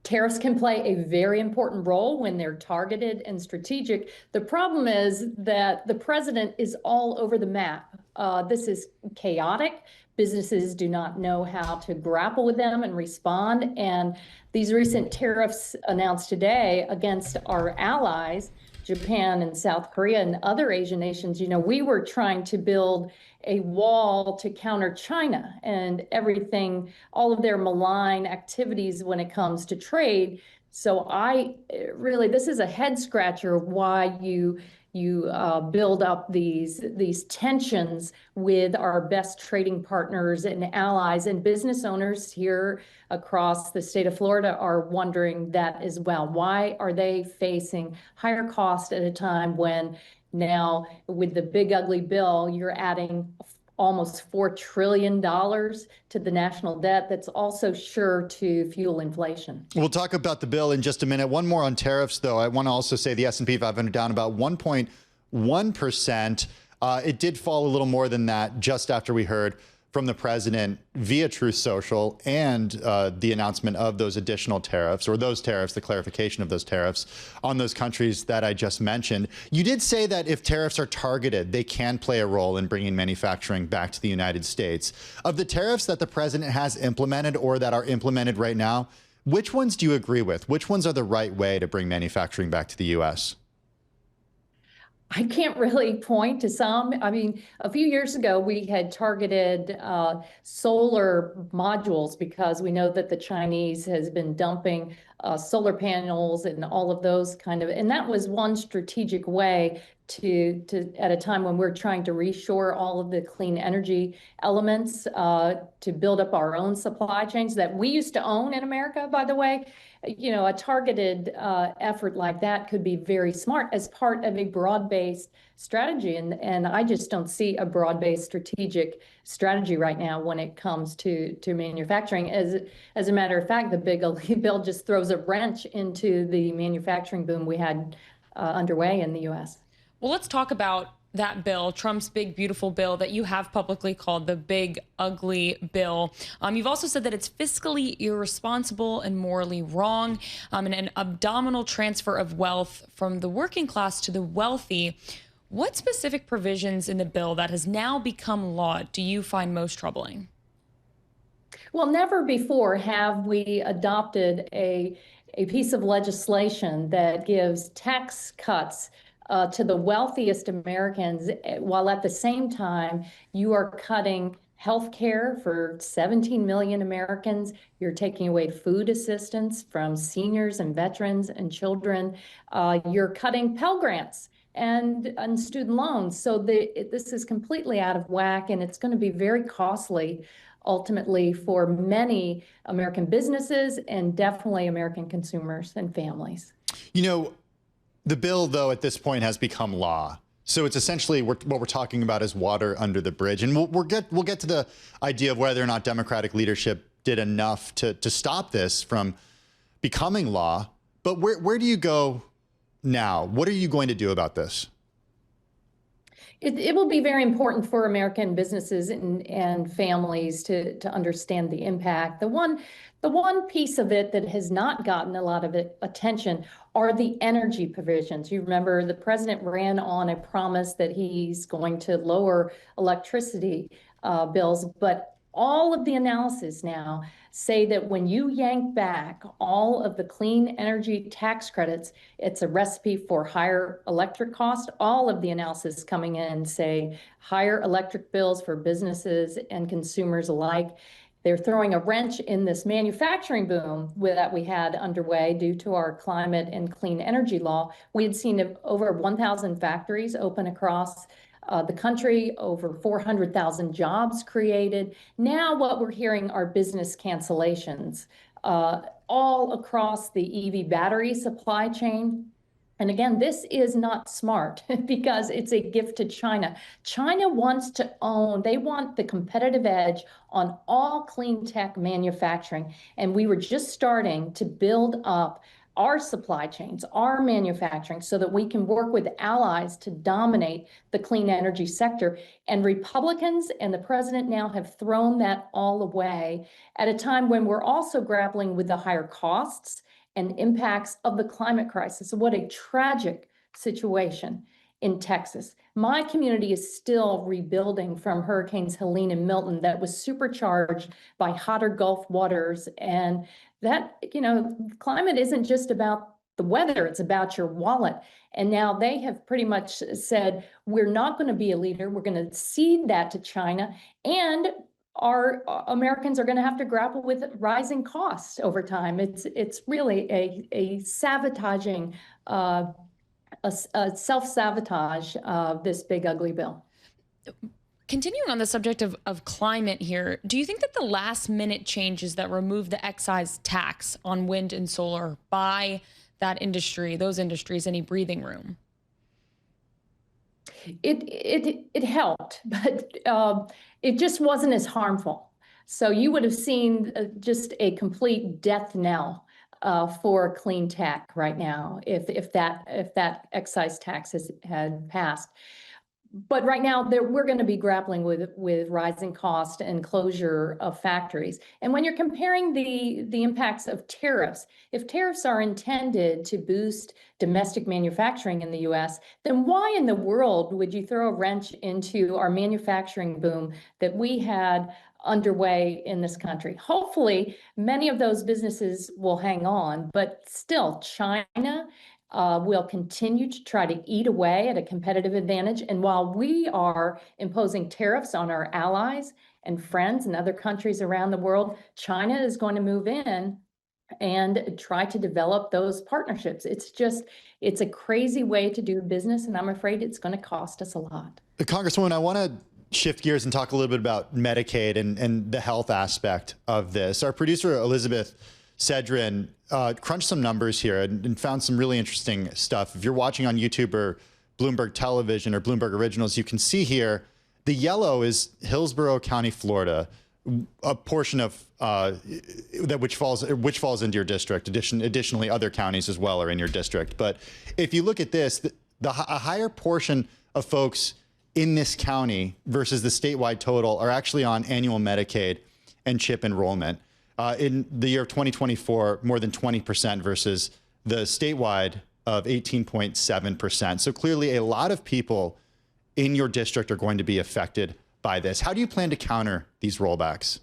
Tariffs can play a very important role when they're targeted and strategic. The problem is that the president is all over the map. This is chaotic. Businesses do not know how to grapple with them and respond. And these recent tariffs announced today against our allies, Japan and South Korea and other Asian nations, we were trying to build a wall to counter China and everything, all of their malign activities when it comes to trade. So this is a head scratcher of why you build up these tensions with our best trading partners and allies, and business owners here across the state of Florida are wondering that as well. Why are they facing higher cost at a time when now with the big ugly bill, you're adding almost $4 trillion to the national debt that's also sure to fuel inflation. We'll talk about the bill in just a minute. One more on tariffs, though. I want to also say the S&P 500 down about 1.1%. It did fall a little more than that just after we heard from the president via Truth Social and the announcement of those additional tariffs, or those tariffs, the clarification of those tariffs on those countries that I just mentioned. You did say that if tariffs are targeted, they can play a role in bringing manufacturing back to the United States. Of the tariffs that the president has implemented or that are implemented right now, which ones do you agree with? Which ones are the right way to bring manufacturing back to the U.S.? I can't really point to some. I mean, a few years ago, we had targeted solar modules because we know that the Chinese has been dumping solar panels and all of those and that was one strategic way to at a time when we're trying to reshore all of the clean energy elements to build up our own supply chains that we used to own in America, by the way. A targeted effort like that could be very smart as part of a broad-based strategy. And I just don't see a broad-based strategic strategy right now when it comes to manufacturing. As a matter of fact, the big bill just throws a wrench into the manufacturing boom we had underway in the U.S. Well, let's talk about that bill, Trump's big, beautiful bill that you have publicly called the big, ugly bill. You've also said that it's fiscally irresponsible and morally wrong, and an abdominal transfer of wealth from the working class to the wealthy. What specific provisions in the bill that has now become law do you find most troubling? Well, never before have we adopted a piece of legislation that gives tax cuts to the wealthiest Americans, while at the same time you are cutting health care for 17 million Americans. You're taking away food assistance from seniors and veterans and children. You're cutting Pell Grants and student loans. So this is completely out of whack, and it's going to be very costly ultimately for many American businesses and definitely American consumers and families. The bill, though, at this point has become law. So it's essentially what we're talking about is water under the bridge. And we'll get to the idea of whether or not Democratic leadership did enough to stop this from becoming law. But where do you go now? What are you going to do about this? It will be very important for American businesses and families to understand the impact. The one piece of it that has not gotten a lot of attention are the energy provisions. You remember the president ran on a promise that he's going to lower electricity bills, but all of the analysis now say that when you yank back all of the clean energy tax credits, it's a recipe for higher electric cost. All of the analysis coming in say higher electric bills for businesses and consumers alike. They're throwing a wrench in this manufacturing boom that we had underway due to our climate and clean energy law. We had seen over 1,000 factories open across the country, over 400,000 jobs created. Now what we're hearing are business cancellations all across the EV battery supply chain. And again, this is not smart because it's a gift to China. China wants to own, they want the competitive edge on all clean tech manufacturing. And we were just starting to build up our supply chains, our manufacturing, so that we can work with allies to dominate the clean energy sector. And Republicans and the president now have thrown that all away at a time when we're also grappling with the higher costs and impacts of the climate crisis. What a tragic situation in Texas. My community is still rebuilding from Hurricanes Helene and Milton that was supercharged by hotter Gulf waters. And that, climate isn't just about the weather, it's about your wallet. And now they have pretty much said, we're not going to be a leader. We're going to cede that to China. And our Americans are going to have to grapple with rising costs over time. It's really a sabotaging, a self-sabotage of this big ugly bill. Continuing on the subject of climate here, do you think that the last minute changes that remove the excise tax on wind and solar buy that industry, those industries, any breathing room? It helped, but it just wasn't as harmful. So you would have seen just a complete death knell for clean tech right now if that excise tax had passed. But right now, we're going to be grappling with rising cost and closure of factories. And when you're comparing the impacts of tariffs, if tariffs are intended to boost domestic manufacturing in the U.S., then why in the world would you throw a wrench into our manufacturing boom that we had underway in this country? Hopefully, many of those businesses will hang on, but still, China will continue to try to eat away at a competitive advantage. And while we are imposing tariffs on our allies and friends and other countries around the world, China is going to move in and try to develop those partnerships. It's a crazy way to do business, and I'm afraid it's going to cost us a lot. Congresswoman, I want to shift gears and talk a little bit about Medicaid and the health aspect of this. Our producer, Elizabeth Cedrin, crunched some numbers here and found some really interesting stuff. If you're watching on YouTube or Bloomberg Television or Bloomberg Originals, you can see here the yellow is Hillsborough County, Florida, a portion of which falls into your district. Additionally, other counties as well are in your district. But if you look at this, a higher portion of folks in this county versus the statewide total are actually on annual Medicaid and CHIP enrollment. In the year of 2024, more than 20% versus the statewide of 18.7%. So clearly a lot of people in your district are going to be affected by this. How do you plan to counter these rollbacks?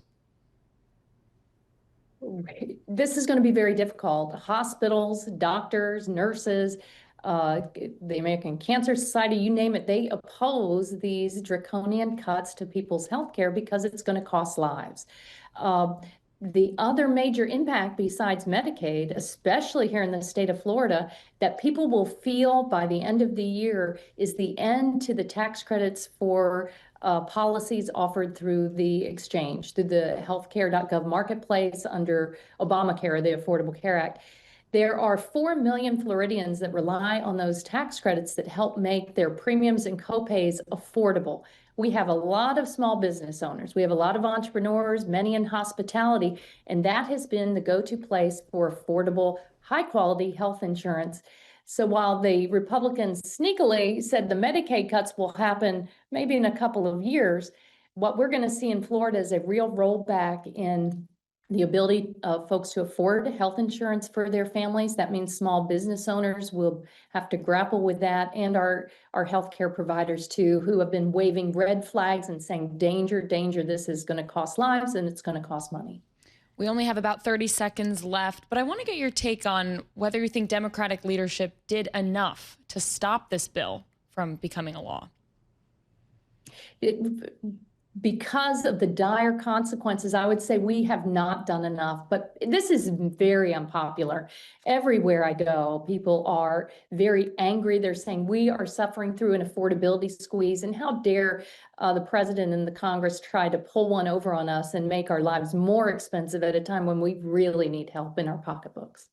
This is going to be very difficult. Hospitals, doctors, nurses, the American Cancer Society, you name it, they oppose these draconian cuts to people's health care because it's going to cost lives. The other major impact besides Medicaid, especially here in the state of Florida, that people will feel by the end of the year is the end to the tax credits for policies offered through the exchange, through the healthcare.gov marketplace under Obamacare, the Affordable Care Act. There are 4 million Floridians that rely on those tax credits that help make their premiums and copays affordable. We have a lot of small business owners. We have a lot of entrepreneurs, many in hospitality, and that has been the go-to place for affordable, high-quality health insurance. So while the Republicans sneakily said the Medicaid cuts will happen maybe in a couple of years, what we're going to see in Florida is a real rollback in the ability of folks to afford health insurance for their families. That means small business owners will have to grapple with that, and our healthcare providers too, who have been waving red flags and saying, danger, danger, this is going to cost lives and it's going to cost money. We only have about 30 seconds left, but I want to get your take on whether you think Democratic leadership did enough to stop this bill from becoming a law. Because of the dire consequences, I would say we have not done enough, but this is very unpopular. Everywhere I go, people are very angry. They're saying we are suffering through an affordability squeeze, and how dare the president and the Congress try to pull one over on us and make our lives more expensive at a time when we really need help in our pocketbooks.